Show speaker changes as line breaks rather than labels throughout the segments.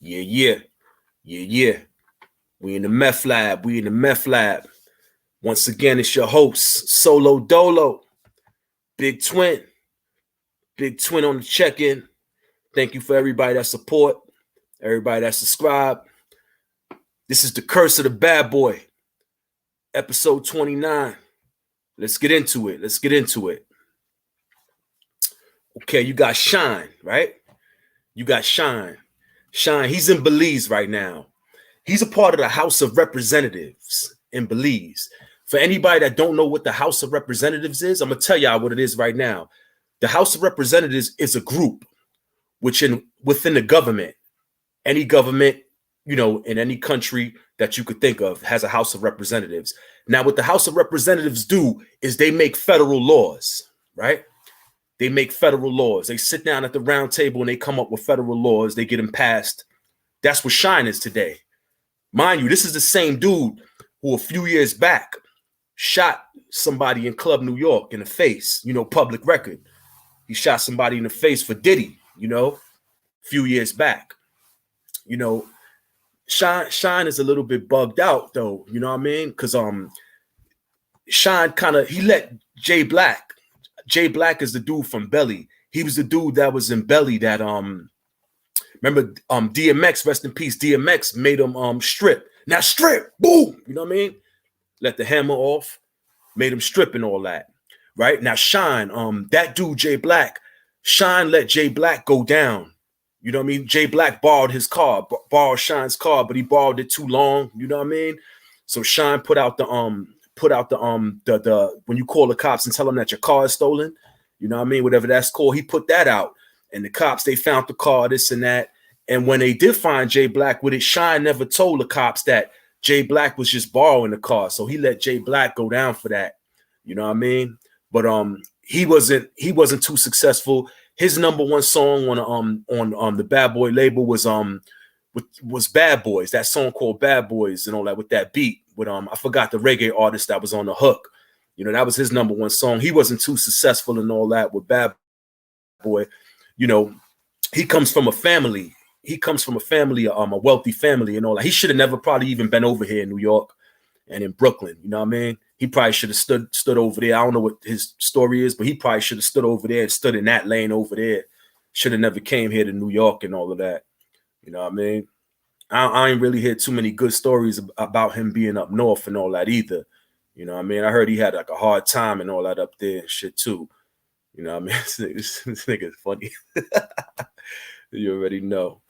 Yeah, yeah, yeah, yeah. We in the meth lab. We in the meth lab. Once again, it's your host, Solo Dolo, Big Twin. Big Twin on the check-in. Thank you for everybody that support, everybody that subscribe. This is the Curse of the Bad Boy, episode 29. Let's get into it. Let's get into it. Okay, you got Shine, right? You got Shine. Shine, he's in Belize right now. He's a part of the House of Representatives in Belize. For anybody that don't know what the House of Representatives is, I'm going to tell y'all what it is right now. The House of Representatives is a group within the government. Any government, in any country that you could think of has a House of Representatives. Now, what the House of Representatives do is they make federal laws, right? They make federal laws. They sit down at the round table and they come up with federal laws. They get them passed. That's what Shine is today. Mind you, this is the same dude who a few years back shot somebody in Club New York in the face, public record. He shot somebody in the face for Diddy, a few years back. Shine is a little bit bugged out though, you know what I mean? Because Shine he let Jay Black is the dude from Belly. He was the dude that was in Belly that remember DMX, rest in peace, DMX made him strip. Now strip, boom, you know what I mean? Let the hammer off, made him strip and all that. Right? Now Shine, that dude Jay Black, Shine let Jay Black go down. You know what I mean? Jay Black borrowed his car, borrowed Shine's car, but he borrowed it too long. You know what I mean? So Shine put out the when you call the cops and tell them that your car is stolen, you know what I mean? Whatever that's called, he put that out. And the cops, they found the car, this and that. And when they did find Jay Black with it, Shine never told the cops that Jay Black was just borrowing the car. So he let Jay Black go down for that. You know what I mean? But he wasn't too successful. His number one song on the Bad Boy label was Bad Boys, that song called Bad Boys and all that with that beat with I forgot the reggae artist that was on the hook. That was his number one song. He wasn't too successful and all that with Bad Boy. He comes from a family. A wealthy family and all that. He should have never probably even been over here in New York and in Brooklyn. You know what I mean? He probably should have stood over there. I don't know what his story is, but he probably should have stood over there and stood in that lane over there. Should have never came here to New York and all of that. You know what I mean? I ain't really heard too many good stories about him being up north and all that either. You know what I mean? I heard he had like a hard time and all that up there and shit too. You know what I mean? This nigga's funny. You already know.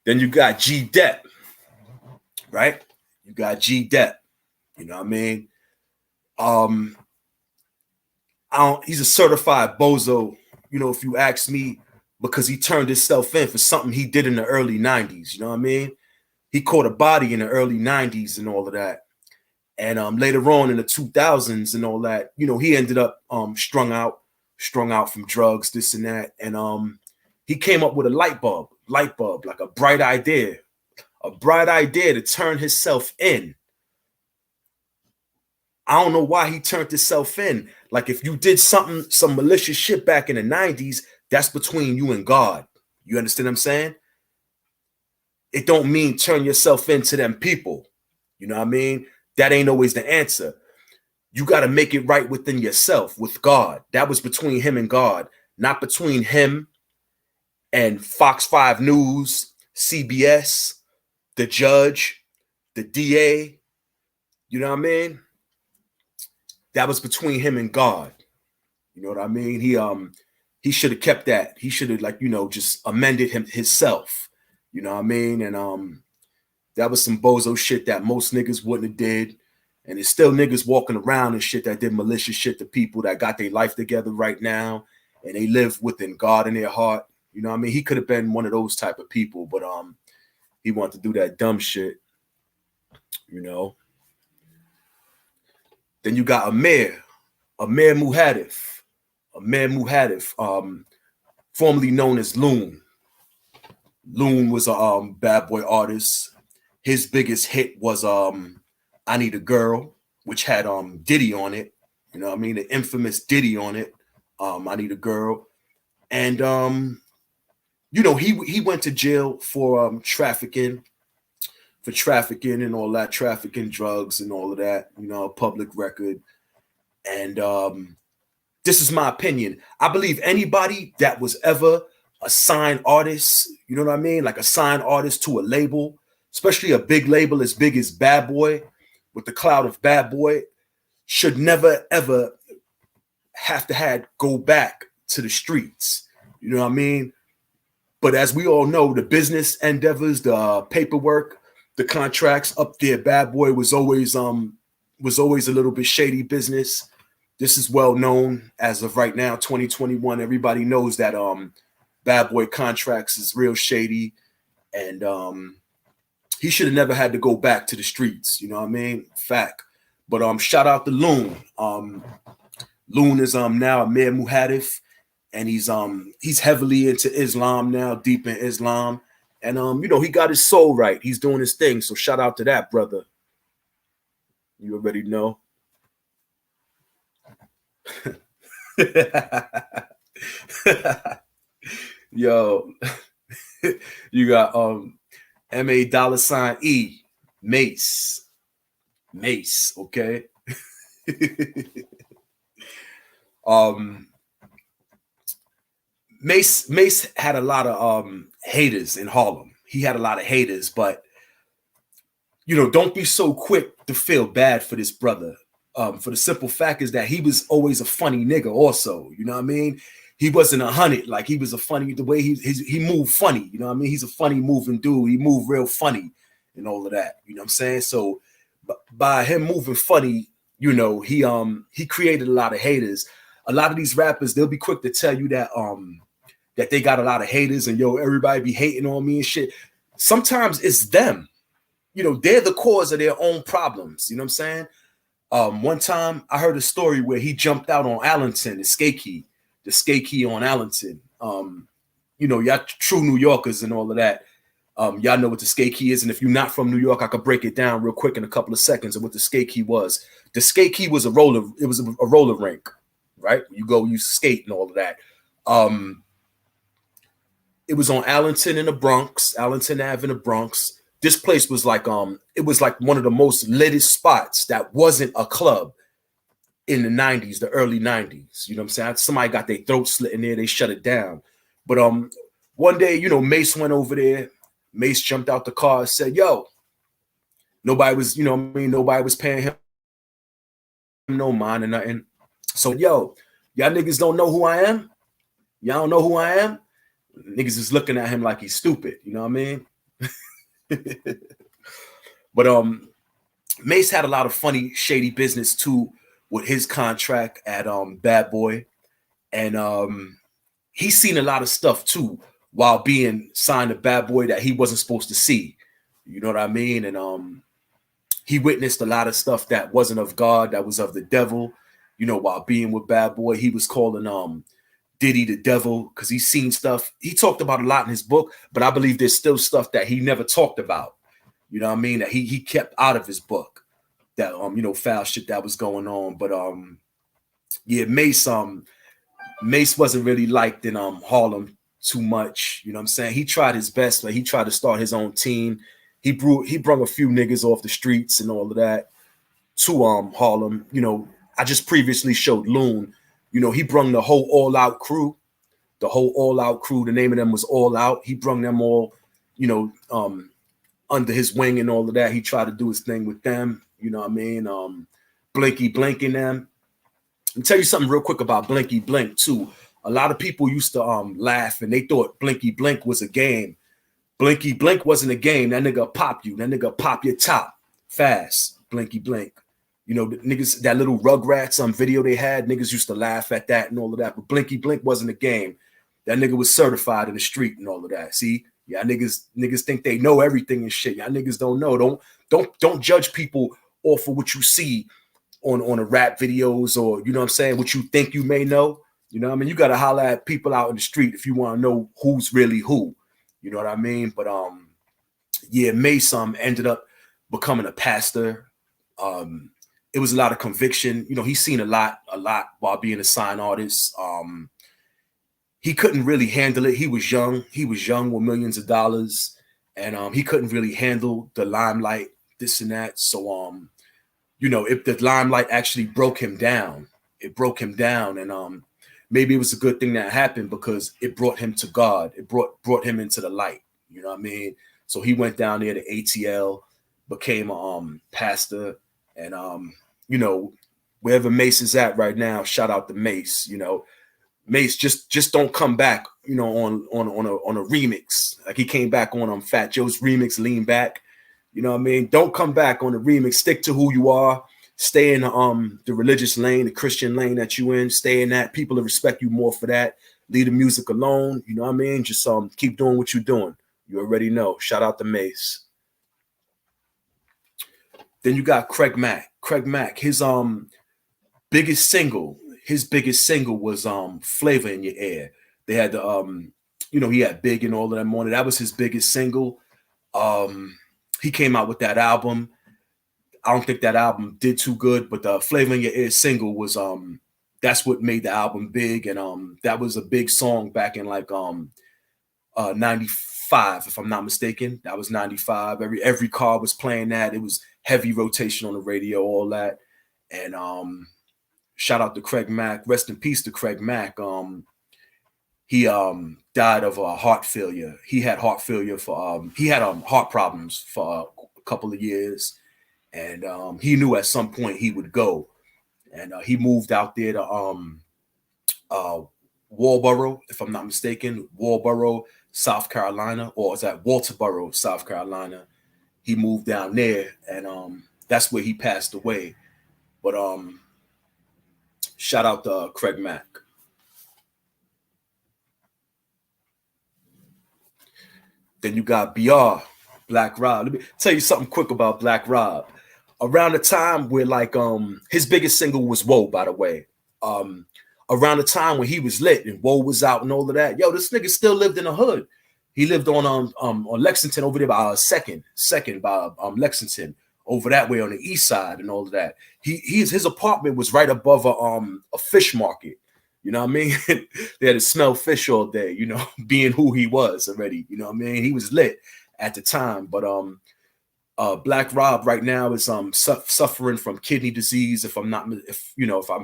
Then you got G-Dep, right? You got G-Dep. You know what I mean? He's a certified bozo, if you ask me, because he turned himself in for something he did in the early 90s. You know what I mean? He caught a body in the early 90s and all of that. And later on in the 2000s and all that, he ended up strung out from drugs, this and that. And he came up with a light bulb, like a bright idea to turn himself in. I don't know why he turned himself in. Like if you did some malicious shit back in the 90s, that's between you and God. You understand what I'm saying? It don't mean turn yourself into them people. You know what I mean? That ain't always the answer. You got to make it right within yourself with God. That was between him and God, not between him and Fox 5 News, CBS, the judge, the DA. You know what I mean? That was between him and God. You know what I mean? He should have kept that. He should have just amended himself. You know what I mean? And that was some bozo shit that most niggas wouldn't have did. And there's still niggas walking around and shit that did malicious shit to people that got their life together right now and they live within God in their heart. You know what I mean? He could have been one of those type of people, but he wanted to do that dumb shit. Then you got M.E.T.H, formerly known as Loon. Loon was a bad boy artist. His biggest hit was I Need a Girl, which had Diddy on it. You know what I mean? The infamous Diddy on it. I Need a Girl. And you know, he went to jail for trafficking and all that, trafficking drugs and all of that, you know, public record. And this is my opinion. I believe anybody that was ever a signed artist, you know what I mean? Like a signed artist to a label, especially a big label as big as Bad Boy, with the cloud of Bad Boy, should never ever have to had go back to the streets. You know what I mean? But as we all know, the business endeavors, the paperwork, the contracts up there, Bad Boy was always a little bit shady business. This is well known as of right now, 2021. Everybody knows that Bad Boy contracts is real shady, and he should have never had to go back to the streets. You know what I mean? Fact. But shout out to Loon. Loon is now M.E.T.H, and he's heavily into Islam now, deep in Islam. And you know, he got his soul right. He's doing his thing. So shout out to that brother. You already know. Yo, you got M.A.E. Mase. Mase, okay? um Mase had a lot of haters in Harlem. He had a lot of haters, but you know, don't be so quick to feel bad for this brother. For the simple fact is that he was always a funny nigga also, you know what I mean? He wasn't 100, like he was a funny, the way he moved funny, you know what I mean? He's a funny moving dude. He moved real funny and all of that, you know what I'm saying? So by him moving funny, you know, he created a lot of haters. A lot of these rappers, they'll be quick to tell you that they got a lot of haters and yo, everybody be hating on me and shit. Sometimes it's them. You know, they're the cause of their own problems. You know what I'm saying? One time I heard a story where he jumped out on Allenton, the skate key on Allenton. You know, y'all true New Yorkers and all of that. Y'all know what the skate key is. And if you're not from New York, I could break it down real quick in a couple of seconds of what the skate key was. The skate key was a roller rink, right? You skate and all of that. It was on Allenton in the Bronx, Allenton Ave in the Bronx. This place was like it was like one of the most litted spots that wasn't a club in the 90s, the early 90s. You know what I'm saying? Somebody got their throat slit in there, they shut it down. But one day, you know, Mase went over there. Mase jumped out the car and said, yo, nobody was, you know what I mean, nobody was paying him no mind or nothing. So, yo, y'all niggas don't know who I am? Y'all don't know who I am? Niggas is looking at him like he's stupid, you know what I mean? But Mase had a lot of funny, shady business too with his contract at Bad Boy. And he's seen a lot of stuff too while being signed to Bad Boy that he wasn't supposed to see. You know what I mean? And he witnessed a lot of stuff that wasn't of God, that was of the devil. You know, while being with Bad Boy, he was calling Diddy the devil because he's seen stuff. He talked about a lot in his book, but I believe there's still stuff that he never talked about. You know what I mean? That he kept out of his book. That you know, foul shit that was going on. But yeah, Mase wasn't really liked in Harlem too much. You know what I'm saying? He tried his best, but he tried to start his own team. He brung a few niggas off the streets and all of that to Harlem. You know, I just previously showed Loon. You know, he brung the whole All Out crew. The whole All Out crew. The name of them was All Out. He brung them all, you know, under his wing and all of that. He tried to do his thing with them. You know what I mean? Blinky Blink in them. Let me tell you something real quick about Blinky Blink too. A lot of people used to laugh and they thought Blinky Blink was a game. Blinky Blink wasn't a game. That nigga pop you. That nigga pop your top fast. Blinky Blink. You know, the niggas, that little Rugrats video they had, niggas used to laugh at that and all of that. But Blinky Blink wasn't a game. That nigga was certified in the street and all of that. See, yeah, niggas think they know everything and shit. Y'all niggas don't know. Don't judge people off of what you see on the rap videos or, you know what I'm saying, what you think you may know. You know what I mean? You got to holler at people out in the street if you want to know who's really who. You know what I mean? But yeah, Mase ended up becoming a pastor. It was a lot of conviction. You know, he's seen a lot while being a sign artist. he couldn't really handle it. He was young. He was young with millions of dollars, and he couldn't really handle the limelight, this and that. So if the limelight actually broke him down, it broke him down, and maybe it was a good thing that happened because it brought him to God. It brought him into the light. You know what I mean? So he went down there to ATL, became a pastor, and wherever Mase is at right now, shout out to Mase. Mase, just don't come back, on a remix. Like he came back on Fat Joe's remix, Lean Back. You know what I mean? Don't come back on the remix. Stick to who you are. Stay in the religious lane, the Christian lane that you in. Stay in that. People will respect you more for that. Leave the music alone. You know what I mean? Just keep doing what you're doing. You already know. Shout out to Mase. Then you got Craig Mack. Craig Mack, his biggest single was Flavor in Your Ear. They had the he had Big and all of them on it. That was his biggest single. He came out with that album. I don't think that album did too good, but the Flavor in Your Ear single was that's what made the album big, and that was a big song back in like 95, if I'm not mistaken. That was 95. Every car was playing that. It was heavy rotation on the radio, all that. And shout out to Craig Mack. Rest in peace to Craig Mack. He died of heart failure. He had heart failure for he had heart problems for a couple of years, and he knew at some point he would go, and he moved out there to Walboro, if I'm not mistaken, Walboro, South Carolina, or is that Walterboro, South Carolina? He moved down there, and that's where he passed away. But shout out to Craig Mack. Then you got BR, Black Rob. Let me tell you something quick about Black Rob. Around the time where like his biggest single was Whoa, by the way. Around the time when he was lit and Whoa was out and all of that, yo, this nigga still lived in the hood. He lived on Lexington over there by second by Lexington, over that way on the east side and all of that. His apartment was right above a fish market. You know what I mean? They had to smell fish all day, being who he was already. You know what I mean? He was lit at the time. But Black Rob right now is suffering from kidney disease, if I'm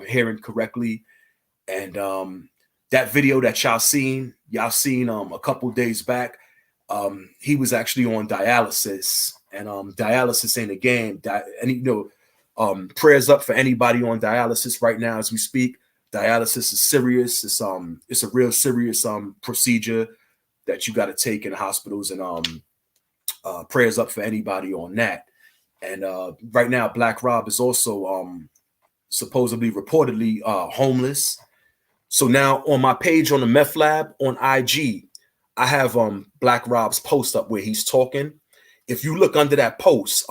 hearing correctly. And that video that y'all seen a couple days back, he was actually on dialysis, and dialysis ain't a game. Prayers up for anybody on dialysis right now as we speak. Dialysis is serious. It's a real serious procedure that you got to take in hospitals, and prayers up for anybody on that. And right now, Black Rob is also supposedly, reportedly homeless. So now on my page on the Meth Lab on IG, I have Black Rob's post up where he's talking. If you look under that post,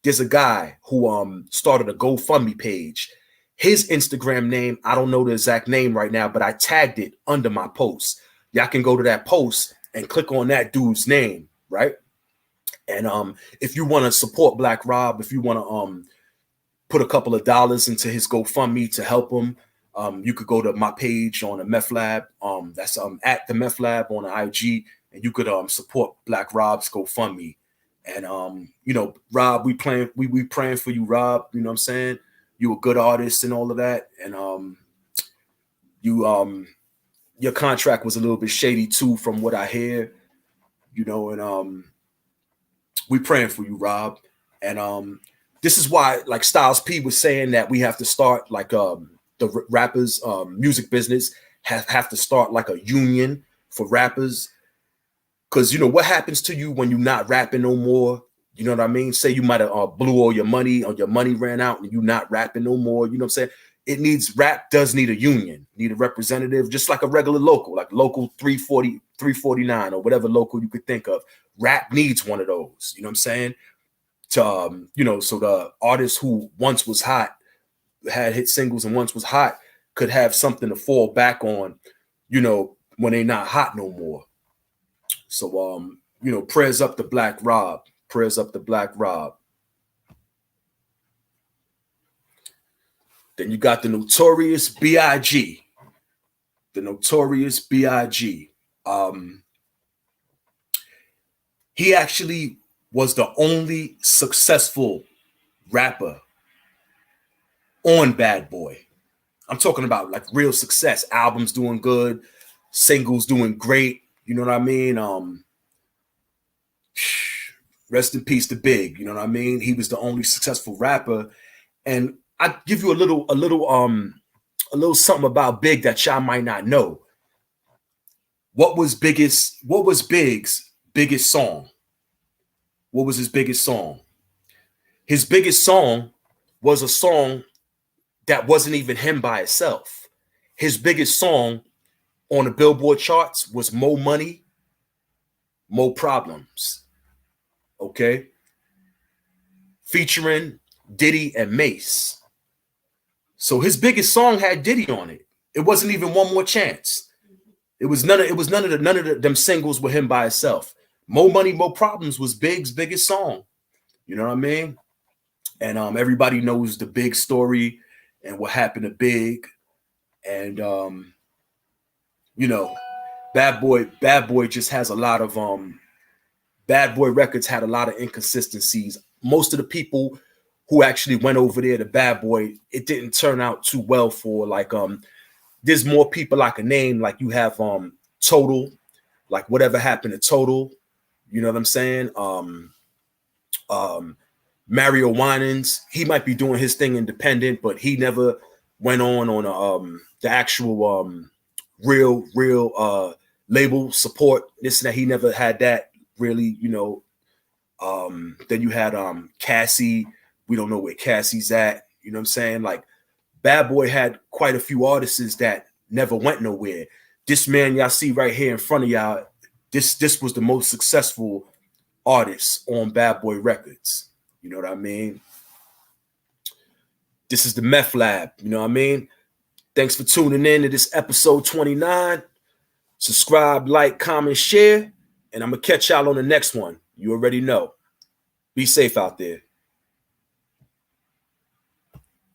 there's a guy who started a GoFundMe page. His Instagram name, I don't know the exact name right now, but I tagged it under my post. Y'all can go to that post and click on that dude's name, right? And if you want to support Black Rob, if you want to put a couple of dollars into his GoFundMe to help him, you could go to my page on the Meth Lab. That's at the Meth Lab on the IG, and you could support Black Rob's GoFundMe. And Rob, we praying for you, Rob. You know what I'm saying? You a good artist and all of that, and your contract was a little bit shady too, from what I hear. And we praying for you, Rob. And this is why, like Styles P was saying, that we have to start like the rappers music business have to start like a union for rappers, because what happens to you when you're not rapping no more. You know what I mean? Say you might have blew all your money, or your money ran out, and you're not rapping no more. You know what I'm saying? Rap does need a union, need a representative, just like a regular local, like local 340, 349, or whatever local you could think of. Rap needs one of those. You know what I'm saying? To so the artist who once was hot, had hit singles and once was hot, could have something to fall back on, when they not hot no more. So prayers up to Black Rob. Prayers up to Black Rob. Then you got the Notorious B.I.G. the Notorious B.I.G. He actually was the only successful rapper on Bad Boy. I'm talking about like real success, albums doing good, singles doing great. You know what I mean? Rest in peace to Big. You know what I mean? He was the only successful rapper. And I give you a little something about Big that y'all might not know. What was Big's biggest song? What was his biggest song? His biggest song was a song that wasn't even him by itself. His biggest song on the Billboard charts was Mo Money, Mo Problems. Okay? Featuring Diddy and Mase. So his biggest song had Diddy on it. It wasn't even One More Chance. It was none of them singles with him by itself. Mo Money, Mo Problems was Big's biggest song. You know what I mean? And everybody knows the Big story and what happened to Big. And you know, Bad Boy just has a lot of Bad Boy Records had a lot of inconsistencies. Most of the people who actually went over there to Bad Boy, it didn't turn out too well for. Like there's more people I can name. Like you have Total, like whatever happened to Total, you know what I'm saying? Mario Winans, he might be doing his thing independent, but he never went on the actual real label support. This and that, he never had that really, you know. Then you had Cassie. We don't know where Cassie's at. You know what I'm saying? Like Bad Boy had quite a few artists that never went nowhere. This man y'all see right here in front of y'all, this was the most successful artist on Bad Boy Records. You know what I mean? This is the Meth Lab. You know what I mean? Thanks for tuning in to this episode 29. Subscribe, like, comment, share, and I'm going to catch y'all on the next one. You already know. Be safe out there.